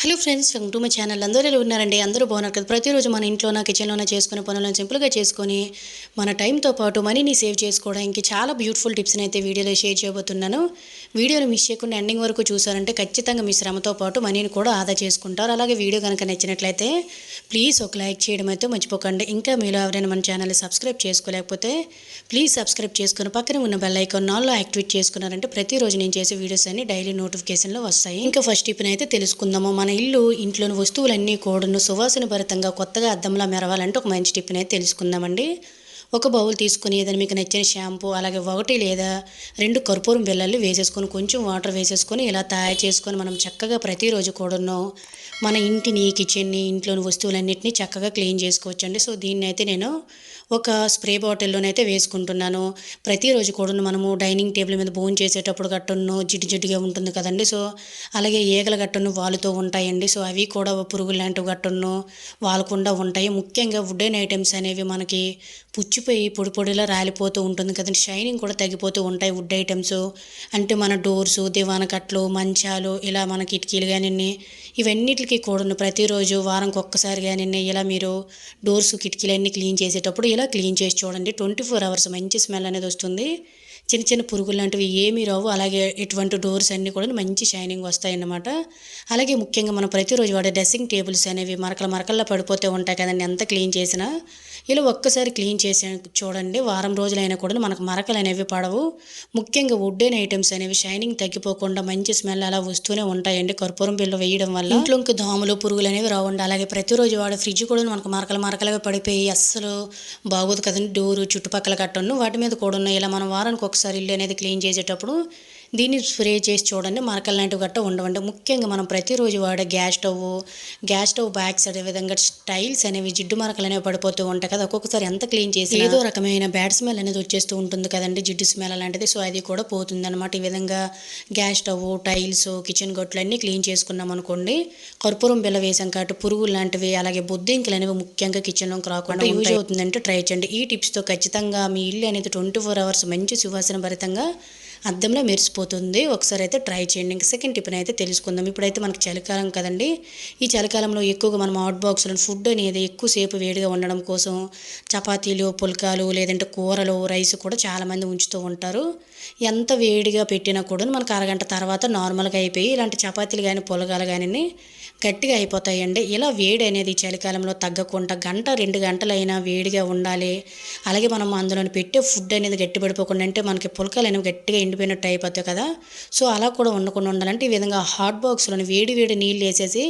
Hello friends, welcome to my channel. అందరూ ఎలా ఉన్నారండి? అందరూ బాగున్నారు కదా? ప్రతిరోజు మన ఇంట్లోన కిచెన్లోనే చేసుకునే పనులను సింపుల్గా చేసుకొని మన టైంతో పాటు మనీని సేవ్ చేసుకోవడానికి చాలా బ్యూటిఫుల్ టిప్స్ని అయితే వీడియోలో షేర్ చేయబోతున్నాను. వీడియోని మిస్ చేయకుండా ఎండింగ్ వరకు చూసారంటే ఖచ్చితంగా మీ శ్రమతో పాటు మనీని కూడా ఆదా చేసుకుంటారు. అలాగే వీడియో కనుక నచ్చినట్లయితే ప్లీజ్ ఒక లైక్ చేయడం అయితే మర్చిపోకండి. ఇంకా మీలో ఎవరైనా మన ఛానల్ని సబ్స్క్రైబ్ చేసుకోలేకపోతే ప్లీజ్ సబ్స్క్రైబ్ చేసుకుని పక్కన ఉన్న బెల్ ఐకాన్ ఆల్లో యాక్టివేట్ చేసుకున్నారంటే ప్రతిరోజు నేను చేసే వీడియోస్ అన్ని డైలీ నోటిఫికేషన్లో వస్తాయి. ఇంకా ఫస్ట్ టిప్ని అయితే తెలుసుకుందాము. మన ఇంట్లోని వస్తువులన్నీ కూడాను సువాసన భరితంగా కొత్తగా అద్దంలా మెరవాలంటే ఒక మంచి టిప్ని అయితే తెలుసుకుందామండి. ఒక బౌల్ తీసుకుని ఏదైనా మీకు నచ్చిన షాంపూ, అలాగే 1 లేదా 2 కర్పూరం బిళ్ళలు వేసేసుకొని కొంచెం వాటర్ వేసేసుకొని ఇలా తయారు చేసుకొని మనం చక్కగా ప్రతిరోజు కూడాను మన ఇంటిని, కిచెన్ని, ఇంట్లోని వస్తువులన్నింటినీ చక్కగా క్లీన్ చేసుకోవచ్చండి. సో దీన్ని అయితే నేను ఒక స్ప్రే బాటిల్లోనైతే వేసుకుంటున్నాను. ప్రతిరోజు కూడా మనము డైనింగ్ టేబుల్ మీద భోజనం చేసేటప్పుడు గట్టును జిడ్డు జిడ్డుగా ఉంటుంది కదండి. సో అలాగే ఈగల గట్టును వాలుతూ ఉంటాయండి. సో అవి కూడా పురుగులు లాంటివి గట్టును వాలకుండా ఉంటాయి. ముఖ్యంగా వుడెన్ ఐటమ్స్ అనేవి మనకి పుచ్చిపోయి పొడి పొడిలా రాలిపోతూ ఉంటుంది కదండి. షైనింగ్ కూడా తగ్గిపోతూ ఉంటాయి వుడ్ ఐటమ్స్. అంటే మన డోర్సు, దివాన కట్లు, మంచాలు, ఇలా మన కిటికీలు కానీ ఇవన్నిటికీ కూడా ప్రతిరోజు వారంకి ఒక్కసారి కానీ ఇలా మీరు డోర్స్, కిటికీలన్నీ క్లీన్ చేసేటప్పుడు ఇలా క్లీన్ చేసి చూడండి. 24 అవర్స్ మంచి స్మెల్ అనేది వస్తుంది. చిన్న చిన్న పురుగులు లాంటివి ఏమీ రావు. అలాగే ఇటువంటి డోర్స్ అన్నీ కూడా మంచి షైనింగ్ వస్తాయన్నమాట. అలాగే ముఖ్యంగా మనం ప్రతిరోజు వాడే డ్రెస్సింగ్ టేబుల్స్ అనేవి మరకల్లా పడిపోతూ ఉంటాయి కదండి. ఎంత క్లీన్ చేసినా ఇలా ఒక్కసారి క్లీన్ చేసి చూడండి. వారం రోజులైనా కూడా మనకు మరకలు అనేవి పడవు. ముఖ్యంగా వుడెన్ ఐటమ్స్ అనేవి షైనింగ్ తగ్గిపోకుండా మంచి స్మెల్ అలా వస్తూనే ఉంటాయండి. కర్పూరం బిళ్ళ వేయడం వల్ల ఇంట్లోకి దోమలు, పురుగులు అనేవి రావండి. అలాగే ప్రతిరోజు వాడే ఫ్రిడ్జ్ కూడా మనకు మరకలుగా పడిపోయి అస్సలు బాగోదు కదండి. డోరు చుట్టుపక్కల కట్టను వాటి మీద కూడా ఇలా మనం వారానికి ఒకసారి ఇల్లు అనేది క్లీన్ చేసేటప్పుడు దీన్ని స్ప్రే చేసి చూడండి. మరకలు లాంటివి గట్ట ఉండవండి. ముఖ్యంగా మనం ప్రతిరోజు వాడే గ్యాస్ స్టవ్ బ్యాక్ సైడ్ విధంగా టైల్స్ అనేవి జిడ్డు మరకలు అనేవి పడిపోతూ ఉంటాయి కదా. ఒక్కొక్కసారి ఎంత క్లీన్ చేసి ఏదో రకమైన బ్యాడ్ స్మెల్ అనేది వచ్చేస్తూ ఉంటుంది కదండి, జిడ్డు స్మెల్ అలాంటిది. సో అది కూడా పోతుంది అనమాట. ఈ విధంగా గ్యాస్ స్టవ్, టైల్స్, కిచెన్ గొట్లు అన్నీ క్లీన్ చేసుకున్నాం అనుకోండి. కర్పూరం బిళ్ళ వేసాం కాబట్టి పురుగు లాంటివి, అలాగే బొద్దింకలు అనేవి ముఖ్యంగా కిచెన్లోకి రాకుండా యూజ్ అవుతుందంటే ట్రై చేయండి. ఈ టిప్స్తో ఖచ్చితంగా మీ ఇల్లు అనేది 24 అవర్స్ మంచి సువాసన భరితంగా అద్దంలో మెరిసిపోతుంది. ఒకసారి అయితే ట్రై చేయండి. ఇంకా సెకండ్ టిప్ని అయితే తెలుసుకుందాం. ఇప్పుడైతే మనకి చలికాలం కదండి. ఈ చలికాలంలో ఎక్కువగా మనం హాట్ బాక్స్లో ఫుడ్ అనేది ఎక్కువసేపు వేడిగా ఉండడం కోసం చపాతీలు, పుల్కాలు, లేదంటే కూరలు, రైస్ కూడా చాలామంది ఉంచుతూ ఉంటారు. ఎంత వేడిగా పెట్టినా కూడా మనకు అరగంట తర్వాత నార్మల్గా అయిపోయి ఇలాంటి చపాతీలు కానీ పులగాలు కానీ గట్టిగా అయిపోతాయండి. ఇలా వేడి అనేది చలికాలంలో తగ్గకుండా 1-2 గంటలైనా వేడిగా ఉండాలి. అలాగే మనం అందులో పెట్టే ఫుడ్ అనేది గట్టిపడిపోకుండా, అంటే మనకి పులకలు అనేవి గట్టిగా ఎండిపోయినట్టు అయిపోతాయి కదా. సో అలా కూడా ఉండకుండా ఉండాలంటే ఈ విధంగా హాట్ బాక్స్లోని వేడి నీళ్ళు వేసేసి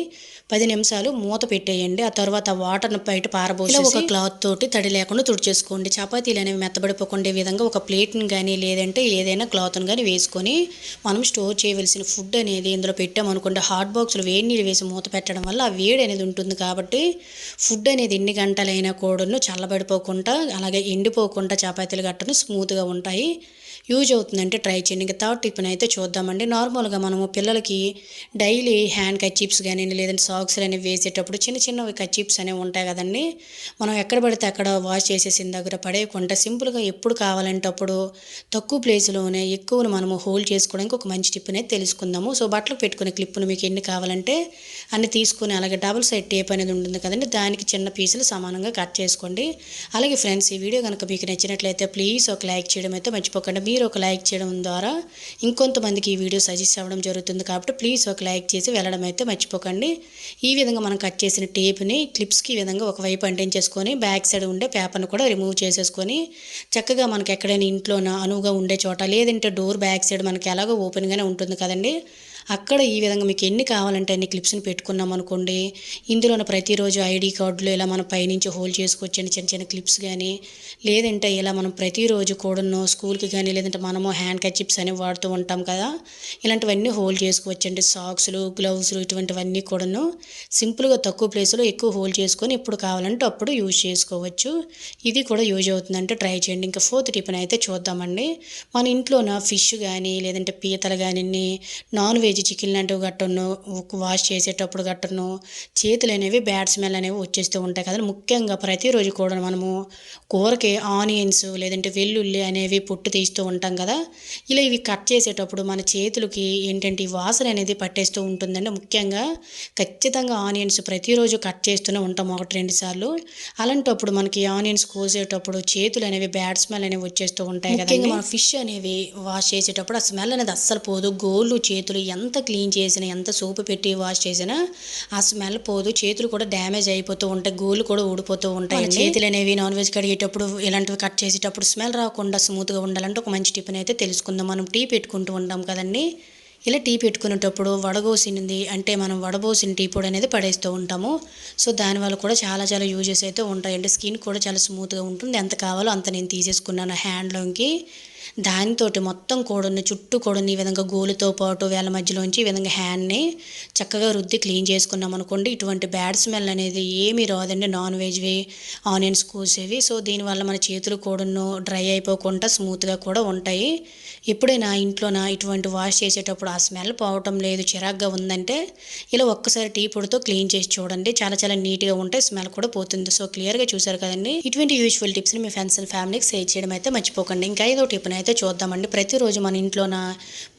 10 నిమిషాలు మూత పెట్టేయండి. ఆ తర్వాత వాటర్ని బయట పారబోసి ఒక క్లాత్ తోటి తడి లేకుండా తుడిచేసుకోండి. చపాతీలు అనేవి మెత్తబడిపోకుండా ఈ విధంగా ఒక ప్లేట్ని కానీ లేదంటే ఏదైనా క్లాత్ని కానీ వేసుకొని మనం స్టోర్ చేయవలసిన ఫుడ్ అనేది ఇందులో పెట్టామనుకోండి. హాట్ బాక్స్లో వేడి నీళ్ళు వేసి మూత పెట్టడం వల్ల ఆ వేడి అనేది ఉంటుంది కాబట్టి ఫుడ్ అనేది ఎన్ని గంటలైనా కూడాను చల్లబడిపోకుండా, అలాగే ఎండిపోకుండా చపాతీలు గట్టను స్మూత్గా ఉంటాయి. యూజ్ అవుతుందంటే ట్రై చేయండి. ఇంకా థర్డ్ టిప్ని అయితే చూద్దామండి. నార్మల్గా మనము పిల్లలకి డైలీ హ్యాండ్ కర్చీప్స్ కానీ లేదంటే సాక్స్లు అనేవి వేసేటప్పుడు చిన్నవి కర్చీప్స్ అనేవి ఉంటాయి కదండి. మనం ఎక్కడ పడితే అక్కడ వాష్ చేసేసిన దగ్గర పడేయకుండా సింపుల్గా ఎప్పుడు కావాలంటే అప్పుడు తక్కువ ప్లేస్లోనే ఎక్కువను మనము హోల్డ్ చేసుకోవడానికి ఒక మంచి టిప్ అనేది తెలుసుకుందాము. సో బట్టలు పెట్టుకునే క్లిప్పును మీకు ఎన్ని కావాలంటే అన్ని తీసుకుని, అలాగే డబుల్ సైడ్ టేప్ అనేది ఉంటుంది కదండి, దానికి చిన్న పీసులు సమానంగా కట్ చేసుకోండి. అలాగే ఫ్రెండ్స్, ఈ వీడియో కనుక మీకు నచ్చినట్లయితే ప్లీజ్ ఒక లైక్ చేయడం అయితే మర్చిపోకండి. మీరు ఒక లైక్ చేయడం ద్వారా ఇంకొంతమందికి ఈ వీడియో సజెస్ట్ అవ్వడం జరుగుతుంది కాబట్టి ప్లీజ్ ఒక లైక్ చేసి వెళ్ళడం అయితే మర్చిపోకండి. ఈ విధంగా మనం కట్ చేసిన టేప్ని క్లిప్స్కి ఈ విధంగా ఒకవైపు అంటించేసుకొని బ్యాక్ సైడ్ ఉండే పేపర్ను కూడా రిమూవ్ చేసేసుకొని చక్కగా మనకి ఎక్కడైనా ఇంట్లోన అనువుగా ఉండే చోట, లేదంటే డోర్ బ్యాక్ సైడ్ మనకి ఎలాగో ఓపెన్గానే ఉంటుంది కదండి, అక్కడ ఈ విధంగా మీకు ఎన్ని కావాలంటే అన్ని క్లిప్స్ని పెట్టుకున్నాం అనుకోండి. ఇందులోన ప్రతిరోజు ఐడి కార్డులు ఇలా మనం పైనుంచి హోల్డ్ చేసుకోవచ్చండి. చిన్న క్లిప్స్ కానీ లేదంటే ఇలా మనం ప్రతిరోజు కూడాను స్కూల్కి కానీ లేదంటే మనము హ్యాండ్ కర్చీప్స్ అనేవి వాడుతూ ఉంటాం కదా, ఇలాంటివన్నీ హోల్డ్ చేసుకోవచ్చండి. సాక్స్లు, గ్లౌస్లు ఇటువంటివన్నీ కూడాను సింపుల్గా తక్కువ ప్లేస్లో ఎక్కువ హోల్డ్ చేసుకొని ఎప్పుడు కావాలంటే అప్పుడు యూజ్ చేసుకోవచ్చు. ఇది కూడా యూజ్ అవుతుందంటే ట్రై చేయండి. ఇంకా ఫోర్త్ టిప్ని అయితే చూద్దామండి. మన ఇంట్లోన ఫిష్ కానీ లేదంటే పీతలు కానీ నాన్ వెజ్ వెజ్ చికెన్ లాంటివి గట్టను వాష్ చేసేటప్పుడు గట్టను చేతులు అనేవి బ్యాడ్ స్మెల్ అనేవి వచ్చేస్తూ ఉంటాయి కదా. ముఖ్యంగా ప్రతిరోజు కూడా మనము కూరకి ఆనియన్స్ లేదంటే వెల్లుల్లి అనేవి పొట్టు తీస్తూ ఉంటాం కదా. ఇలా ఇవి కట్ చేసేటప్పుడు మన చేతులకి ఏంటంటే ఈ వాసన అనేది పట్టేస్తూ ఉంటుందండి. ముఖ్యంగా ఖచ్చితంగా ఆనియన్స్ ప్రతిరోజు కట్ చేస్తూనే ఉంటాం 1-2 సార్లు. అలాంటప్పుడు మనకి ఆనియన్స్ కోసేటప్పుడు చేతులు అనేవి బ్యాడ్ స్మెల్ అనేవి వచ్చేస్తూ ఉంటాయి కదా. ముఖ్యంగా మన ఫిష్ అనేవి వాష్ చేసేటప్పుడు ఆ స్మెల్ అనేది అస్సలు పోదు. గోళ్ళు చేతులు ఎంత క్లీన్ చేసినా ఎంత సోపు పెట్టి వాష్ చేసినా ఆ స్మెల్ పోదు. చేతులు కూడా డ్యామేజ్ అయిపోతూ ఉంటాయి, గోళ్ళు కూడా ఊడిపోతూ ఉంటాయి. చేతులు అనేవి నాన్ వెజ్ కడిగేటప్పుడు ఇలాంటివి కట్ చేసేటప్పుడు స్మెల్ రాకుండా స్మూత్గా ఉండాలంటే ఒక మంచి టిప్ అయితే తెలుసుకుందాం. మనం టీ పెట్టుకుంటూ ఉంటాం కదండి. ఇలా టీ పెట్టుకునేటప్పుడు వడబోసినది అంటే మనం వడబోసిన టీ పొడి అనేది పడేస్తూ ఉంటాము. సో దానివల్ల కూడా చాలా చాలా యూజెస్ అయితే ఉంటాయండి. స్కిన్ కూడా చాలా స్మూత్గా ఉంటుంది. ఎంత కావాలో అంత నేను తీసేసుకున్నాను హ్యాండ్లోకి. దానితోటి మొత్తం కోడుని చుట్టూ కోడుని ఈ విధంగా గోలుతో పాటు వేళ్ళ మధ్యలోంచి ఈ విధంగా హ్యాండ్ని చక్కగా రుద్ది క్లీన్ చేసుకున్నాం అనుకోండి, ఇటువంటి బ్యాడ్ స్మెల్ అనేది ఏమీ రాదండి. నాన్ వెజ్వి ఆనియన్స్ కోసేవి. సో దీనివల్ల మన చేతులు కోడును డ్రై అయిపోకుండా స్మూత్గా కూడా ఉంటాయి. ఎప్పుడైనా ఇంట్లోన ఇటువంటి వాష్ చేసేటప్పుడు ఆ స్మెల్ పోవటం లేదు, చిరాగ్గా ఉందంటే ఇలా ఒక్కసారి టీ పొడితో క్లీన్ చేసి చూడండి. చాలా చాలా నీట్గా ఉంటాయి, స్మెల్ కూడా పోతుంది. సో క్లియర్గా చూసారు కదండి. ఇటువంటి యూజ్ఫుల్ టిప్స్ని మీ ఫ్రెండ్స్ అండ్ ఫ్యామిలీకి షేర్ చేయడం అయితే మర్చిపోకండి. ఇంకా ఐదో టిప్ని అయితే చూద్దామండి. ప్రతిరోజు మన ఇంట్లోన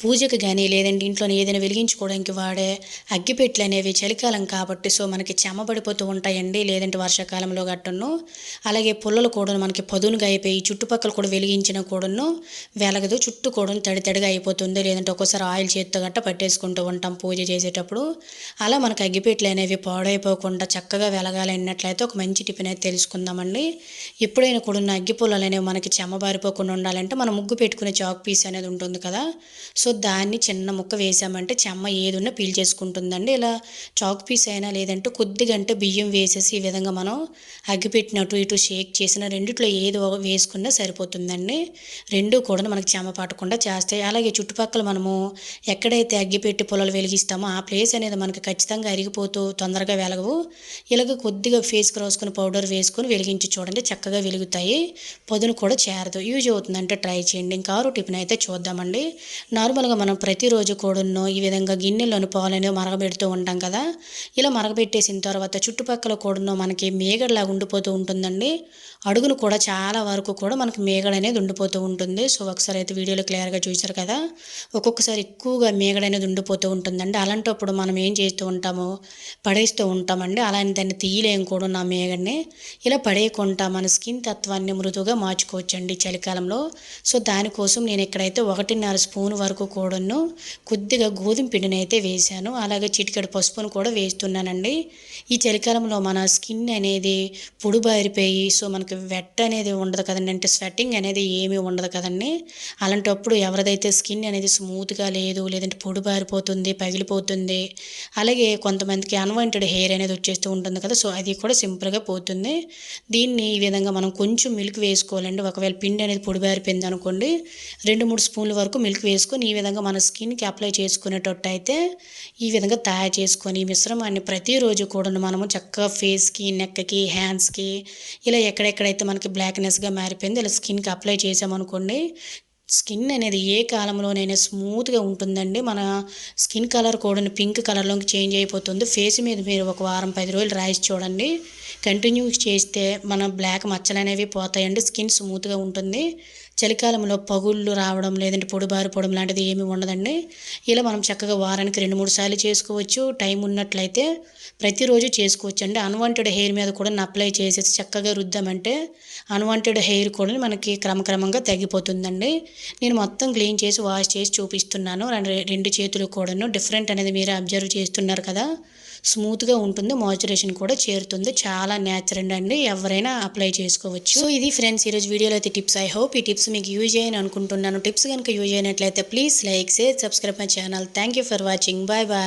పూజకి కానీ లేదంటే ఇంట్లోనే ఏదైనా వెలిగించుకోవడానికి వాడే అగ్గిపెట్టెలు అనేవి చలికాలం కాబట్టి సో మనకి చెమ్మబడిపోతూ ఉంటాయండి, లేదంటే వర్షాకాలంలో గట్టను. అలాగే పుల్లలు కూడా మనకి పదునుగా అయిపోయి చుట్టుపక్కల కూడా వెలిగించిన కూడాను వెలగదు, చుట్టూ కూడా తడిగా అయిపోతుంది. లేదంటే ఒక్కోసారి ఆయిల్ చేత్తో గట్ట పట్టేసుకుంటూ ఉంటాం పూజ చేసేటప్పుడు. అలా మనకు అగ్గిపెట్టెలు అనేవి పాడైపోకుండా చక్కగా వెలగాలన్నట్లయితే ఒక మంచి టిఫిన్ అయితే తెలుసుకుందామండి. ఎప్పుడైనా కూడా ఉన్న అగ్గి పుల్లలు అనేవి మనకి చెమ్మబారిపోకుండా ఉండాలంటే మనం ముగ్గు పెట్టుకునే చాక్ పీస్ అనేది ఉంటుంది కదా. సో దాన్ని చిన్న ముక్క వేసామంటే చెమ్మ ఏదున్నా పీల్చేసుకుంటుందండి. ఇలా చాక్ పీస్ అయినా లేదంటే కొద్దిగా అంటే బియ్యం వేసేసి ఈ విధంగా మనం అగ్గిపెట్టినట్టు ఇటు షేక్ చేసిన రెండిట్లో ఏదో వేసుకున్నా సరిపోతుందండి. రెండు కూడా మనకి చెమ్మ పట్టకుండా చేస్తాయి. అలాగే చుట్టుపక్కల మనము ఎక్కడైతే అగ్గిపెట్టి పొలాలు వెలిగిస్తామో ఆ ప్లేస్ అనేది మనకి ఖచ్చితంగా అరిగిపోతూ తొందరగా వెలగవు. ఇలాగ కొద్దిగా ఫేస్కి రాసుకుని పౌడర్ వేసుకొని వెలిగించి చూడండి, చక్కగా వెలుగుతాయి, పొదును కూడా చేరదు. యూజ్ అవుతుందంటే ట్రై చేయండి. ఇంకా ఆరో టిప్ని అయితే చూద్దామండి. నార్మల్గా మనం ప్రతిరోజు కూడాను ఈ విధంగా గిన్నెలోని పాలు అనేవి మరగబెడుతూ ఉంటాం కదా. ఇలా మరగబెట్టేసిన తర్వాత చుట్టుపక్కల కూడాను మనకి మేగడలాగా ఉండిపోతూ ఉంటుందండి. అడుగును కూడా చాలా వరకు కూడా మనకి మేగడ అనేది ఉండిపోతూ ఉంటుంది. సో ఒకసారి అయితే వీడియోలో క్లియర్గా చూశారు కదా. ఒక్కొక్కసారి ఎక్కువగా మేగడ అనేది ఉండిపోతూ ఉంటుందండి. అలాంటప్పుడు మనం ఏం చేస్తూ ఉంటాము, పడేస్తూ ఉంటామండి. అలానే దాన్ని తీయలేం కూడా నా మేగడని. ఇలా పడేయకుండా మన స్కిన్ తత్వాన్ని మృదువుగా మార్చుకోవచ్చండి చలికాలంలో. సో దానికోసం నేను ఇక్కడైతే 1.5 స్పూన్ వరకు కూడాను కొద్దిగా గోధుమ పిండిని అయితే వేశాను. అలాగే చిటికెడు పసుపును కూడా వేస్తున్నానండి. ఈ చలికాలంలో మన స్కిన్ అనేది పొడిబారిపోయి సో మనకి వెట్ అనేది ఉండదు కదండి, అంటే స్వెట్టింగ్ అనేది ఏమీ ఉండదు కదండి. అలాంటప్పుడు ఎవరిదైతే స్కిన్ అనేది స్మూత్గా లేదు, లేదంటే పొడిబారిపోతుంది, పగిలిపోతుంది, అలాగే కొంతమందికి అన్వాంటెడ్ హెయిర్ అనేది వచ్చేస్తూ ఉంటుంది కదా. సో అది కూడా సింపుల్గా పోతుంది. దీన్ని ఈ విధంగా మనం కొంచెం మిల్క్ వేసుకోవాలండి. ఒకవేళ పిండి అనేది పొడిబారిపోయింది అనుకోండి, 2-3 స్పూన్ల వరకు మిల్క్ వేసుకొని ఈ విధంగా మన స్కిన్కి అప్లై చేసుకునేటట్టు అయితే ఈ విధంగా తయారు చేసుకొని ఈ మిశ్రమాన్ని ప్రతిరోజు కూడా మనము చక్కగా ఫేస్కి, నెక్కి, హ్యాండ్స్కి ఇలా ఎక్కడెక్కడైతే మనకి బ్లాక్నెస్గా మారిపోయింది ఇలా స్కిన్కి అప్లై చేసామనుకోండి, స్కిన్ అనేది ఏ కాలంలోనైనా స్మూత్గా ఉంటుందండి. మన స్కిన్ కలర్ కూడా పింక్ కలర్లోకి చేంజ్ అయిపోతుంది. ఫేస్ మీద మీరు ఒక వారం 10 రోజులు రాసి చూడండి, కంటిన్యూ చేస్తే మన బ్లాక్ మచ్చలు అనేవి పోతాయండి, స్కిన్ స్మూత్గా ఉంటుంది. చలికాలంలో పగుళ్ళు రావడం లేదంటే పొడిబారిపోవడం లాంటిది ఏమీ ఉండదండి. ఇలా మనం చక్కగా వారానికి 2-3 సార్లు చేసుకోవచ్చు. టైం ఉన్నట్లయితే ప్రతిరోజు చేసుకోవచ్చు అండి. అన్వాంటెడ్ హెయిర్ మీద కూడా అప్లై చేసేసి చక్కగా రుద్దామంటే అన్వాంటెడ్ హెయిర్ కూడా మనకి క్రమక్రమంగా తగ్గిపోతుందండి. నేను మొత్తం క్లీన్ చేసి వాష్ చేసి చూపిస్తున్నాను. రెండు చేతులు కూడాను డిఫరెంట్ అనేది మీరు అబ్జర్వ్ చేస్తున్నారు కదా. స్మూత్గా ఉంటుంది, మాయిశ్చరైజేషన్ కూడా చేరుతుంది. చాలా న్యాచురల్ అండి, ఎవరైనా అప్లై చేసుకోవచ్చు. సో ఇది ఫ్రెండ్స్ ఈరోజు వీడియోలో అయితే టిప్స్. ఐ హోప్ ఈ టిప్స్ మీకు యూజ్ అయ్యని అనుకుంటున్నాను. టిప్స్ కనుక యూజ్ అయినట్లయితే please like, share, subscribe my channel. Thank you for watching. Bye bye.